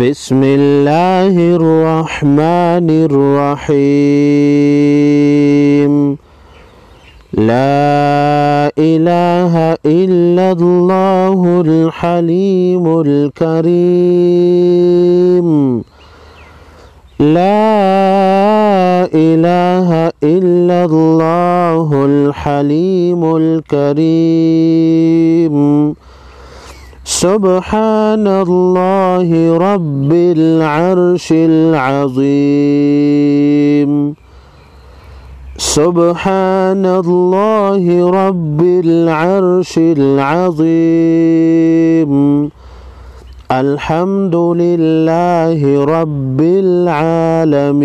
بسم الله الرحمن الرحيم. لا إله إلا الله الحليم الكريم. لا إله إلا الله الحليم الكريم. سبحان الله رب العرش العظيم. سبحان الله رب العرش العظيم. الحمد لله رب العالمين.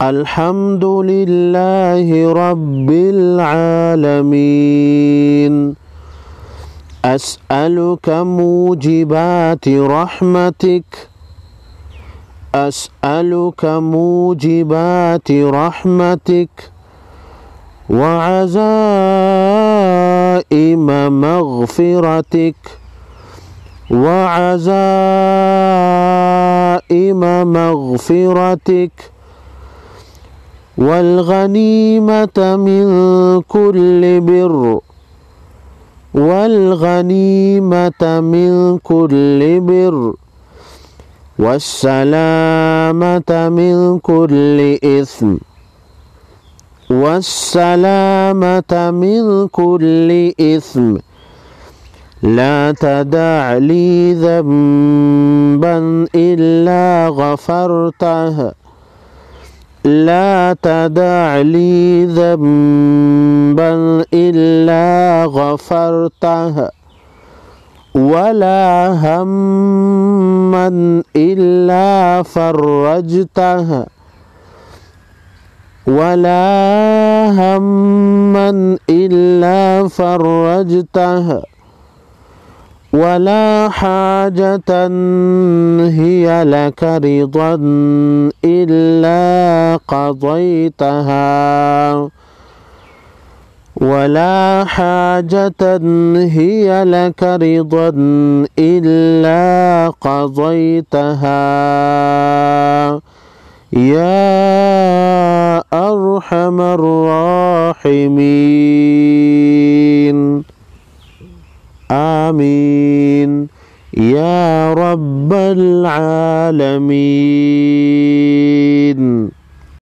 الحمد لله رب العالمين. أسألك موجبات رحمتك. أسألك موجبات رحمتك وعزائم مغفرتك. وعزائم مغفرتك والغنيمة من كل بر. والغنيمة من كل بر والسلامة من كل إثم. والسلامة من كل إثم. لا تدع لي ذنبا إلا غفرته. لا تدع لي ذنبا إلا غفرته ولا هما إلا فرجته. ولا هما إلا فرجته ولا حاجة هي لك رضا إلا قضيتها. ولا حاجة هي لك رضا إلا قضيتها يا أرحم الراحمين. آمين يا رب العالمين.